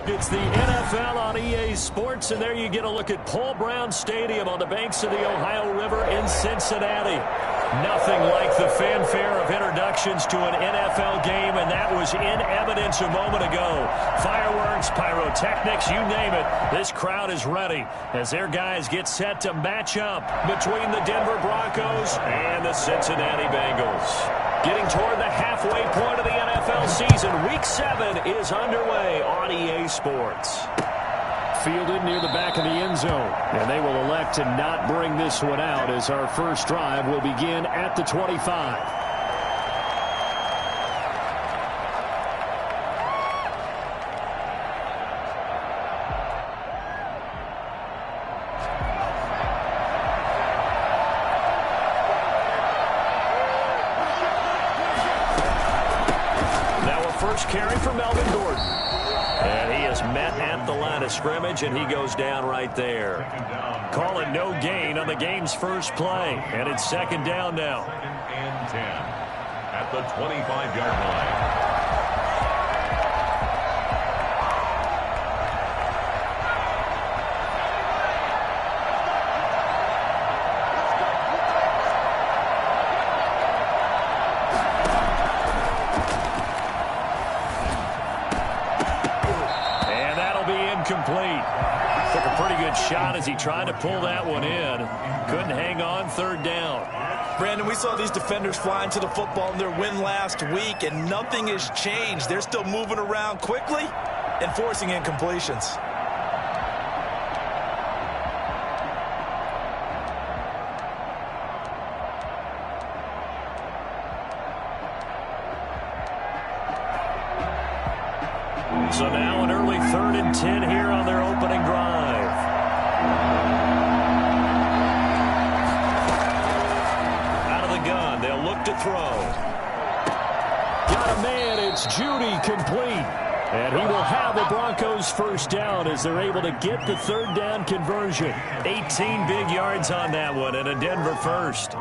It's the NFL on EA Sports, and there you get a look at Paul Brown Stadium on the banks of the Ohio River in Cincinnati. Nothing like the fanfare of introductions to an NFL game, and that was in evidence a moment ago. Fireworks, pyrotechnics, you name it. This crowd is ready as their guys get set to match up between the Denver Broncos and the Cincinnati Bengals. Getting toward the halfway point of the NFL season, Week 7 is underway on EA Sports. Fielded near the back of the end zone, and they will elect to not bring this one out as our first drive will begin at the 25. First carry for Melvin Gordon. And he is met at the line of scrimmage, and he goes down right there. Calling no gain on the game's first play. And it's second down now. Second and 10 at the 25-yard line. Complete. Took a pretty good shot as he tried to pull that one in. Couldn't hang on third down. Brandon, we saw these defenders flying to the football in their win last week, and nothing has changed. They're still moving around quickly and forcing incompletions. So now an early 3rd and 10 here on their opening drive. Out of the gun, they'll look to throw. Got a man, it's Judy, complete. And he will have the Broncos first down as they're able to get the third down conversion. 18 big yards on that one and a Denver first.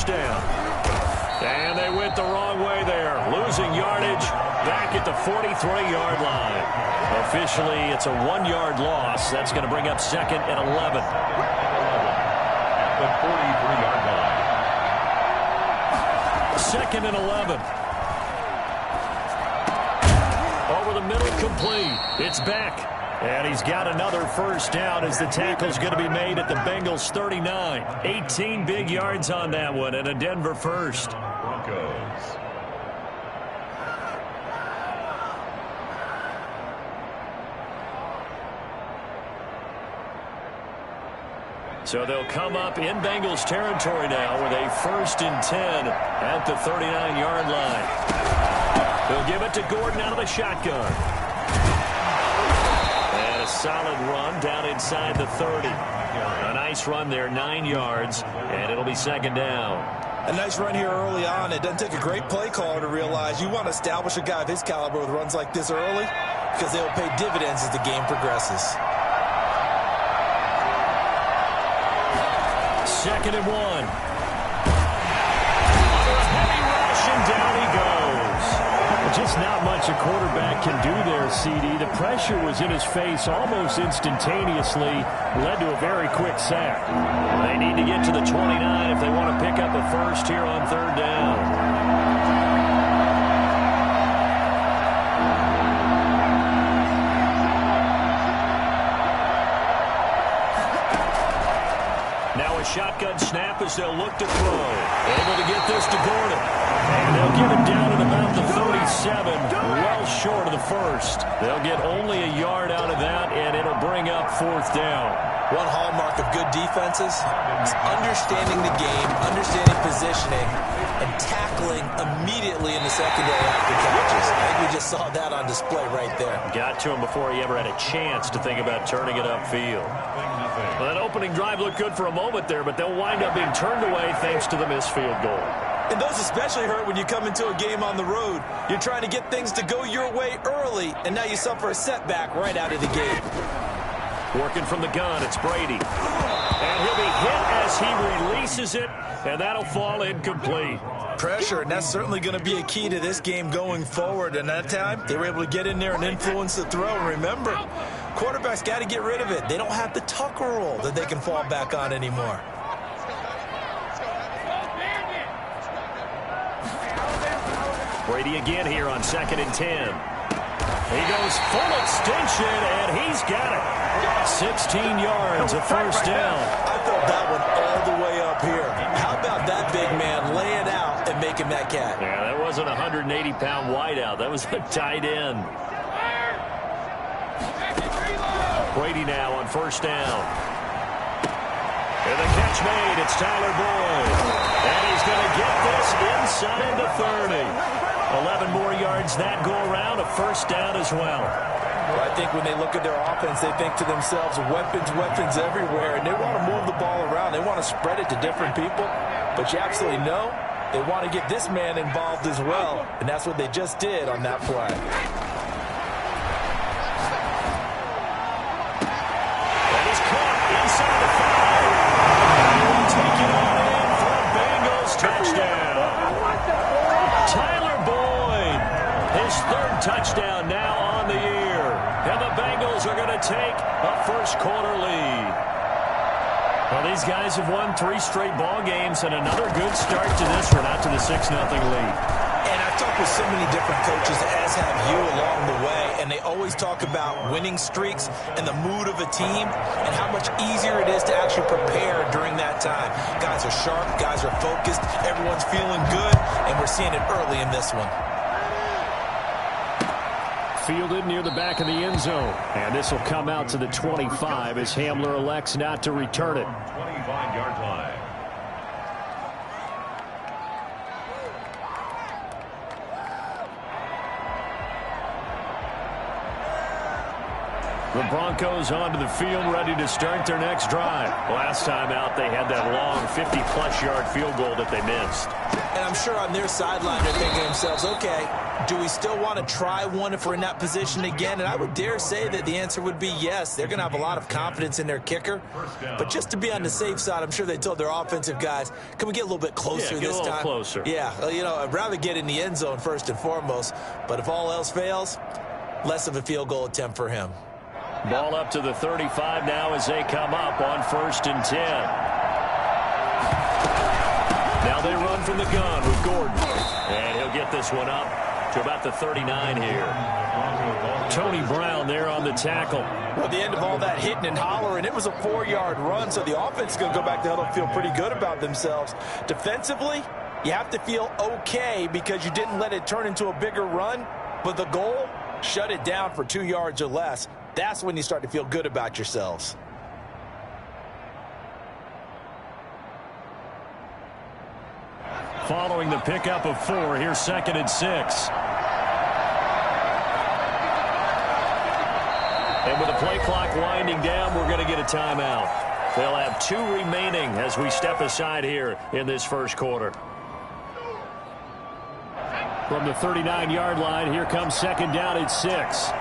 Down. And they went the wrong way there. Losing yardage back at the 43-yard line. Officially, it's a 1-yard loss. That's going to bring up second and 11. At the 43-yard line. Second and 11. Over the middle, complete. It's back. And he's got another first down as the tackle's going to be made at the Bengals 39. 18 big yards on that one and a Denver first. Broncos. So they'll come up in Bengals territory now with a 1st and 10 at the 39-yard line. They'll give it to Gordon out of the shotgun. Solid run down inside the 30. A nice run there, 9 yards, and it'll be second down. A nice run here early on. It doesn't take a great play caller to realize you want to establish a guy of his caliber with runs like this early because they will pay dividends as the game progresses. Second and 1. Under a heavy rush, and down he goes. Just not much a quarterback can do there, CD. The pressure was in his face almost instantaneously. Led to a very quick sack. They need to get to the 29 if they want to pick up a first here on third down. Now a shotgun snap as they'll look to throw. Able to get this to Gordon. And they'll give it down at about the 37, well short of the first. They'll get only a yard out of that, and it'll bring up 4th down. One hallmark of good defenses is understanding the game, understanding positioning, and tackling immediately in the secondary after catches. I think we just saw that on display right there. Got to him before he ever had a chance to think about turning it upfield. Well, that opening drive looked good for a moment there, but they'll wind up being turned away thanks to the missed field goal. And those especially hurt when you come into a game on the road. You're trying to get things to go your way early, and now you suffer a setback right out of the gate. Working from the gun, it's Brady. And he'll be hit as he releases it, and that'll fall incomplete. Pressure, and that's certainly going to be a key to this game going forward. And that time, they were able to get in there and influence the throw. And remember, quarterbacks got to get rid of it. They don't have the Tucker rule that they can fall back on anymore. Brady again here on 2nd and 10. He goes full extension, and he's got it. 16 yards, a first down. I felt that one all the way up here. How about that big man laying out and making that catch? Yeah, that wasn't a 180-pound wideout. That was a tight end. Brady now on first down. And the catch made. It's Tyler Boyd. And he's going to get this inside the 30. 11 more yards that go around, a first down as well. Well, I think when they look at their offense, they think to themselves, weapons everywhere, and they want to move the ball around. They want to spread it to different people, but you absolutely know they want to get this man involved as well, and that's what they just did on that play. That is caught inside the 5. Take it on in for a Bengals touchdown. Tyler Boyd, his third touchdown now on the year. And the Bengals are going to take a first-quarter lead. Well, these guys have won 3 straight ball games and another good start to this one, out to the 6-0 lead. And I've talked with so many different coaches, as have you, along the way, and they always talk about winning streaks and the mood of a team and how much easier it is to actually prepare during that time. Guys are sharp, guys are focused, everyone's feeling good, and we're seeing it early in this one. Fielded near the back of the end zone. And this will come out to the 25 as Hamler elects not to return it. 25-yard line. The Broncos onto the field, ready to start their next drive. Last time out, they had that long 50-plus yard field goal that they missed. And I'm sure on their sideline, they're thinking to themselves, okay, do we still want to try one if we're in that position again? And I would dare say that the answer would be yes. They're going to have a lot of confidence in their kicker. But just to be on the safe side, I'm sure they told their offensive guys, can we get a little bit closer this time? Get a little closer. Yeah, you know, I'd rather get in the end zone first and foremost. But if all else fails, less of a field goal attempt for him. Ball up to the 35 now as they come up on 1st and 10. Now they run from the gun with Gordon. And he'll get this one up to about the 39 here. Tony Brown there on the tackle. Well, at the end of all that hitting and hollering, it was a 4-yard run, so the offense is going to go back to huddle and feel pretty good about themselves. Defensively, you have to feel okay because you didn't let it turn into a bigger run, but the goal, shut it down for 2 yards or less. That's when you start to feel good about yourselves. Following the pickup of 4, here's 2nd and 6. And with the play clock winding down, we're going to get a timeout. They'll have 2 remaining as we step aside here in this first quarter. From the 39-yard line, here comes 2nd down at 6.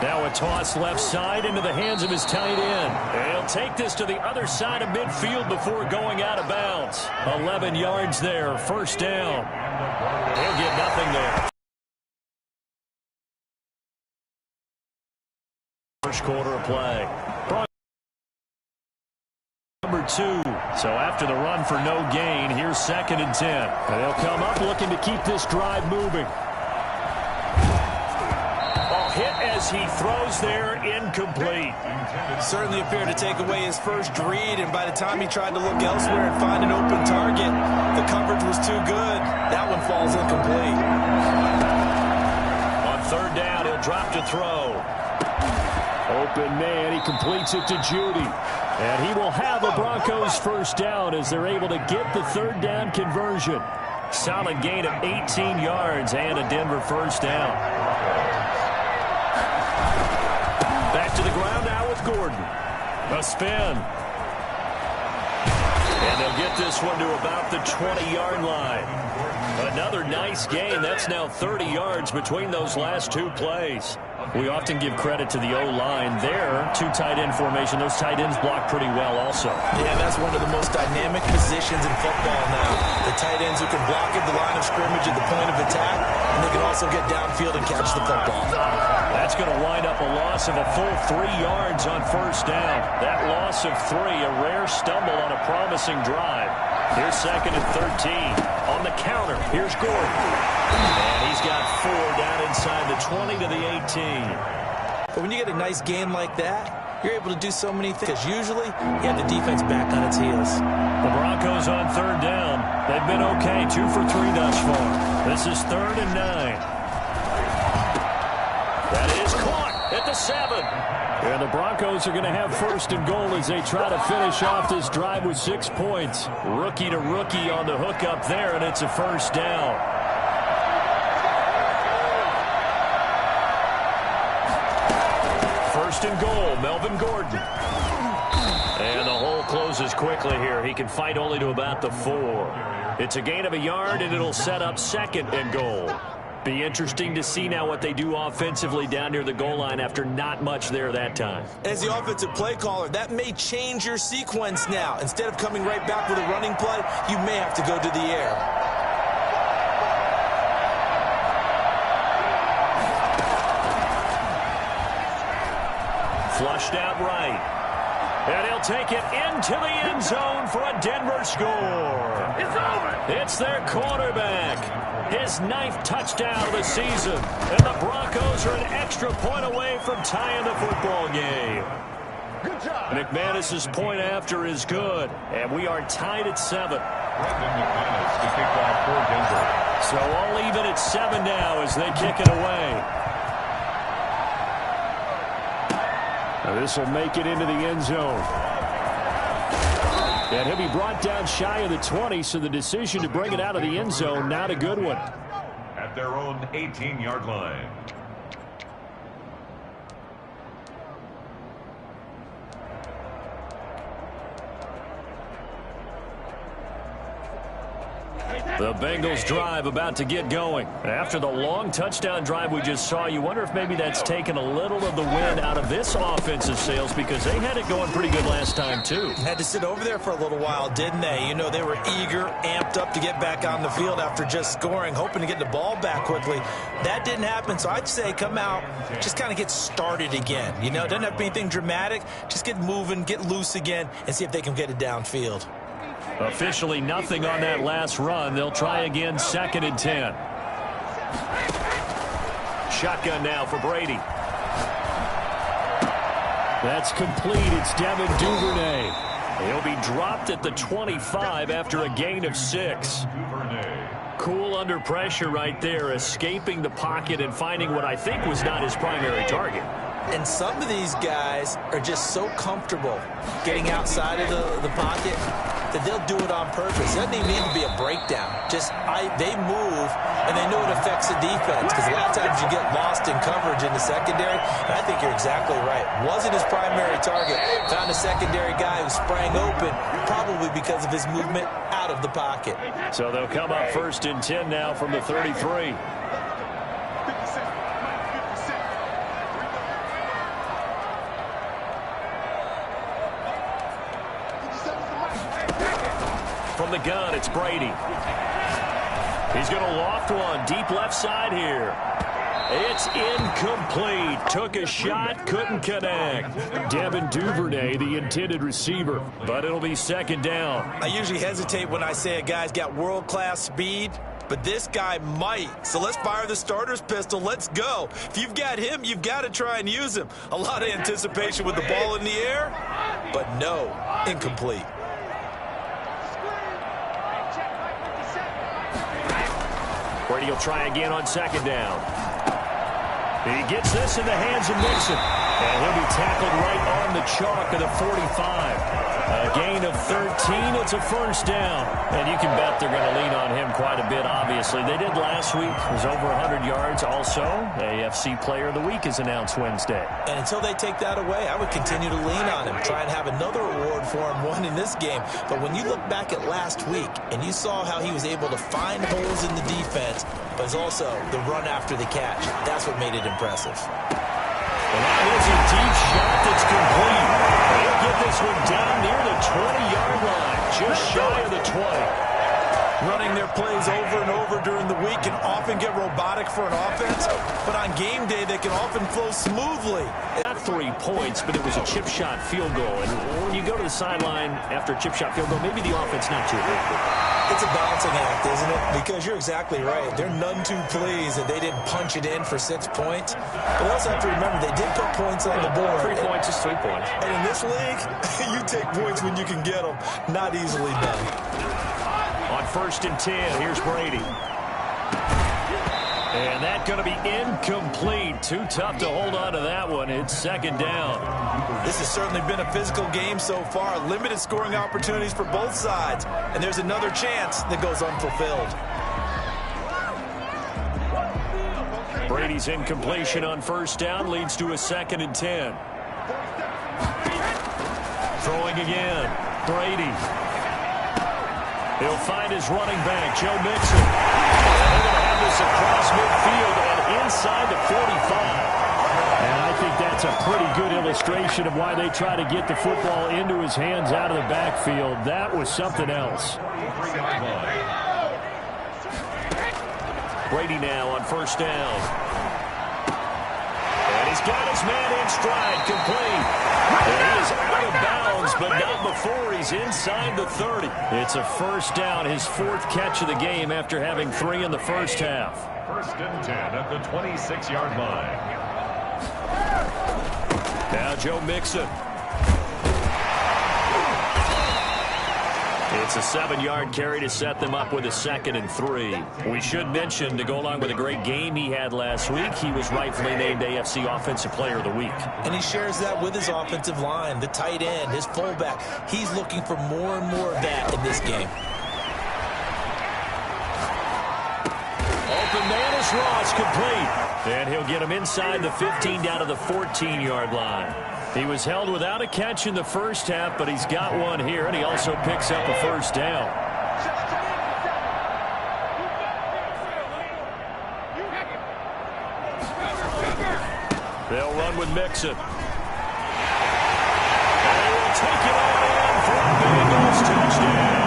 Now a toss left side into the hands of his tight end. And he'll take this to the other side of midfield before going out of bounds. 11 yards there, first down. He'll get nothing there. First quarter of play. Number 2. So after the run for no gain, here's 2nd and 10. And they'll come up looking to keep this drive moving. Hit as he throws there, incomplete. Certainly appeared to take away his first read, and by the time he tried to look elsewhere and find an open target, the coverage was too good. That one falls incomplete. On 3rd down, he'll drop to throw. Open man, he completes it to Judy. And he will have a Broncos first down as they're able to get the third down conversion. Solid gain of 18 yards and a Denver first down. Back to the ground now with Gordon. A spin. And they'll get this one to about the 20-yard line. Another nice gain. That's now 30 yards between those last two plays. We often give credit to the O-line there. Two tight end formation. Those tight ends block pretty well also. Yeah, that's one of the most dynamic positions in football now. The tight ends who can block at the line of scrimmage at the point of attack, and they can also get downfield and catch the football. That's going to wind up a loss of a full 3 yards on first down. That loss of 3, a rare stumble on a promising drive. Here's second and 13. On the counter, here's Gordon. And he's got 4 down inside the 20 to the 18. But when you get a nice game like that, you're able to do so many things. Because usually, you have the defense back on its heels. The Broncos on third down. They've been okay, 2 for 3 thus far. This is 3rd and 9. That is caught at the 7. And the Broncos are going to have first and goal as they try to finish off this drive with 6 points. Rookie to rookie on the hook up there, and it's a first down. First and goal, Melvin Gordon. And the hole closes quickly here. He can fight only to about the 4. It's a gain of a yard, and it'll set up second and goal. Be interesting to see now what they do offensively down near the goal line after not much there that time. As the offensive play caller, that may change your sequence now. Instead of coming right back with a running play, you may have to go to the air. Flushed out right. And he'll take it into the end zone for a Denver score. It's over. It's their quarterback. His 9th touchdown of the season. And the Broncos are an extra point away from tying the football game. Good job. McManus's point after is good. And we are tied at 7. Brendan McManus to kick off for Denver. So all even at 7 now as they kick it away. Now this will make it into the end zone. And he'll be brought down shy of the 20, so the decision to bring it out of the end zone, not a good one. At their own 18-yard line. The Bengals drive about to get going. After the long touchdown drive we just saw, you wonder if maybe that's taken a little of the wind out of this offensive sails because they had it going pretty good last time too. Had to sit over there for a little while, didn't they? You know, they were eager, amped up to get back on the field after just scoring, hoping to get the ball back quickly. That didn't happen, so I'd say come out, just kind of get started again. You know, it doesn't have to be anything dramatic. Just get moving, get loose again, and see if they can get it downfield. Officially nothing on that last run. They'll try again, 2nd and 10. Shotgun now for Brady. That's complete. It's Devin Duvernay. He'll be dropped at the 25 after a gain of 6. Cool under pressure right there, escaping the pocket and finding what I think was not his primary target. And some of these guys are just so comfortable getting outside of the pocket that they'll do it on purpose. It doesn't even need to be a breakdown. Just they move, and they know it affects the defense because a lot of times you get lost in coverage in the secondary, and I think you're exactly right. Wasn't his primary target. Found a secondary guy who sprang open, probably because of his movement out of the pocket. So they'll come up 1st and 10 now from the 33. From the gun, it's Brady. He's going to loft one deep left side here. It's incomplete. Took a shot, couldn't connect. Devin Duvernay, the intended receiver, but it'll be 2nd down. I usually hesitate when I say a guy's got world-class speed, but this guy might. So let's fire the starter's pistol. Let's go. If you've got him, you've got to try and use him. A lot of anticipation with the ball in the air, but no, incomplete. Brady will try again on 2nd down. He gets this in the hands of Mixon. And he'll be tackled right on the chalk of the 45. A gain of 13. It's a first down. And you can bet they're going to lean on him quite a bit, obviously. They did last week. It was over 100 yards. Also, AFC Player of the Week is announced Wednesday. And until they take that away, I would continue to lean on him. Try and have another award for him, one in this game. But when you look back at last week and you saw how he was able to find holes in the defense, but it's also the run after the catch. That's what made it impressive. And that is a deep shot that's complete. They'll get this one down near the 20-yard line, just shy of the 20. Running their plays over and over during the week can often get robotic for an offense, but on game day they can often flow smoothly. Not 3 points, but it was a chip shot field goal. And when you go to the sideline after a chip shot field goal, maybe the offense not too good. It's a balancing act, isn't it? Because you're exactly right. They're none too pleased that they didn't punch it in for 6 points. But also have to remember, they did put points on the board. 3 points is 3 points. And in this league, you take points when you can get them. Not easily done. On 1st and 10, here's Brady. And that's going to be incomplete. Too tough to hold on to that one. It's 2nd down. This has certainly been a physical game so far. Limited scoring opportunities for both sides. And there's another chance that goes unfulfilled. Brady's incompletion on 1st down leads to a 2nd and 10. Throwing again. Brady. He'll find his running back, Joe Mixon. They're going to have this across midfield and inside the 45. And I think that's a pretty good illustration of why they try to get the football into his hands out of the backfield. That was something else. Brady now on 1st down. And he's got his man in stride, complete. And he is out of bounds, but not before he's inside the 30. It's a 1st down, his 4th catch of the game after having 3 in the first half. 1st and 10 at the 26-yard line. Now Joe Mixon. It's a 7-yard carry to set them up with a 2nd and 3. We should mention, to go along with a great game he had last week, he was rightfully named AFC Offensive Player of the Week. And he shares that with his offensive line, the tight end, his fullback. He's looking for more and more of that in this game. Open man is Ross, complete. And he'll get him inside the 15 down to the 14-yard line. He was held without a catch in the first half, but he's got one here, and he also picks up a 1st down. They'll run with Mixon. And they will take it all in for a Bengals touchdown.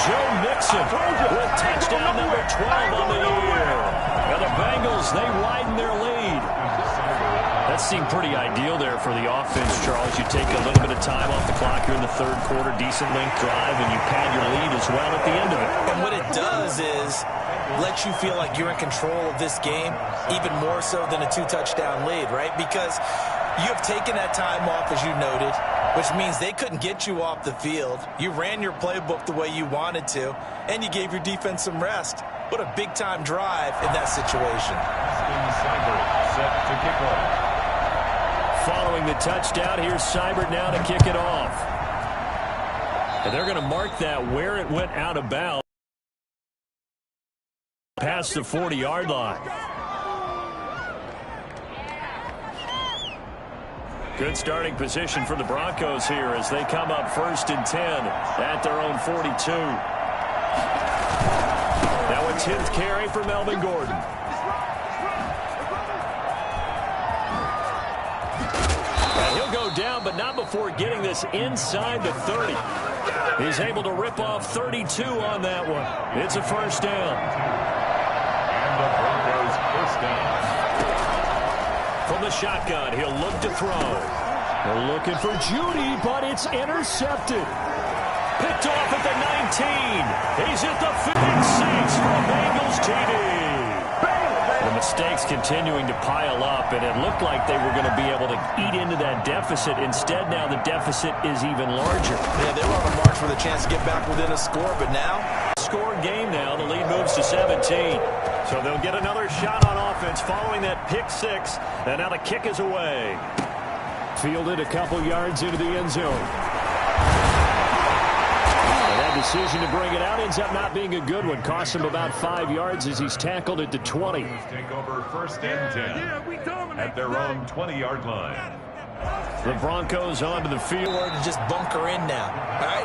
Joe Mixon with touchdown number 12 on the year. And the Bengals, they widen their lead. That seemed pretty ideal there for the offense, Charles. You take a little bit of time off the clock here in the 3rd quarter, decent length drive, and you pad your lead as well at the end of it. And what it does is let you feel like you're in control of this game, even more so than a 2-touchdown lead, right? Because you have taken that time off, as you noted, which means they couldn't get you off the field. You ran your playbook the way you wanted to, and you gave your defense some rest. What a big-time drive in that situation. Set to kick off. Following the touchdown, here's Seibert now to kick it off. And they're going to mark that where it went out of bounds. Past the 40-yard line. Good starting position for the Broncos here as they come up 1st and 10 at their own 42. Now a 10th carry for Melvin Gordon. He'll go down, but not before getting this inside the 30. He's able to rip off 32 on that one. It's a 1st down. And the Broncos 1st down. From the shotgun, he'll look to throw. They're looking for Judy, but it's intercepted. Picked off at the 19. He's at the 56 for a Bengals TD. The mistakes continuing to pile up, and it looked like they were going to be able to eat into that deficit. Instead, now the deficit is even larger. Yeah, they were on the march with a chance to get back within a score, but now one-score game now. The lead moves to 17. So they'll get another shot on offense following that pick six. And now the kick is away. Fielded a couple yards into the end zone. Decision to bring it out ends up not being a good one. Cost him about 5 yards as he's tackled it to 20. Take over first and 10 at their own 20-yard line. The Broncos onto the field. To just bunker in now. All right,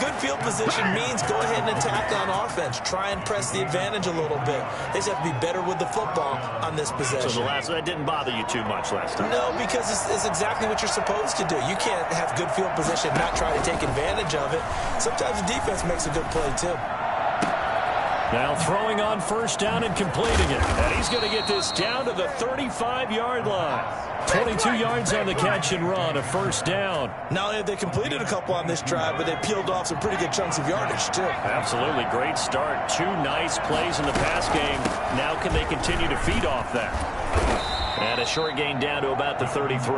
good field position means go ahead and attack on offense. Try and press the advantage a little bit. They just have to be better with the football on this possession. So that didn't bother you too much last time? No, because it's exactly what you're supposed to do. You can't have good field position and not try to take advantage of it. Sometimes the defense makes a good play, too. Now throwing on first down and completing it. And he's going to get this down to the 35-yard line. 22 yards on the catch and run, a first down. Not only have they completed a couple on this drive, but they peeled off some pretty good chunks of yardage, too. Absolutely. Great start. 2 nice plays in the pass game. Now can they continue to feed off that? And a short gain down to about the 33.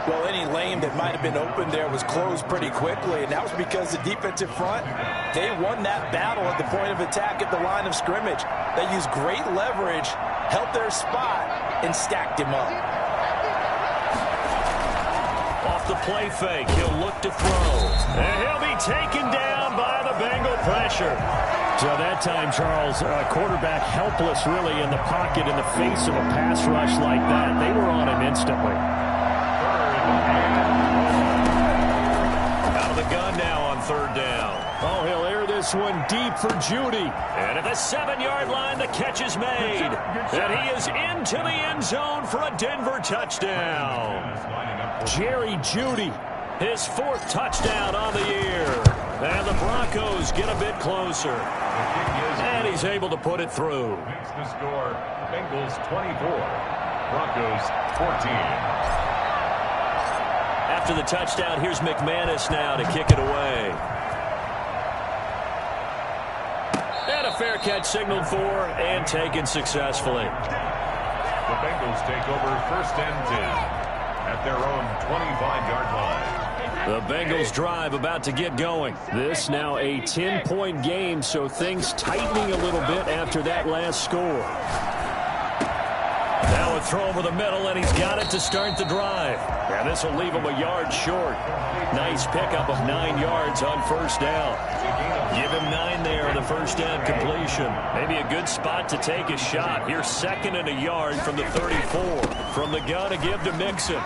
Well, any lane that might have been open there was closed pretty quickly, and that was because the defensive front, they won that battle at the point of attack at the line of scrimmage. They used great leverage, held their spot, and stacked him up. Off the play fake, he'll look to throw. And he'll be taken down by the Bengal pressure. So that time, Charles, quarterback helpless really in the pocket in the face of a pass rush like that. They were on him instantly. Out of the gun now on third down. Oh, he'll air this one deep for Judy. And at the 7-yard line, the catch is made. And he is into the end zone for a Denver touchdown. Jerry Judy, his 4th touchdown on the year. And the Broncos get a bit closer. And he's able to put it through. Makes the score Bengals 24, Broncos 14. After the touchdown, here's McManus now to kick it away. And a fair catch signaled for and taken successfully. The Bengals take over first and 10 at their own 25-yard line. The Bengals drive about to get going. This now a 10-point game, so things tightening a little bit after that last score. Now a throw over the middle, and he's got it to start the drive. And this will leave him a yard short. Nice pickup of 9 yards on first down. Give him 9 there on the first down completion. Maybe a good spot to take a shot. Here's 2nd and a yard from the 34. From the gun to give to Mixon.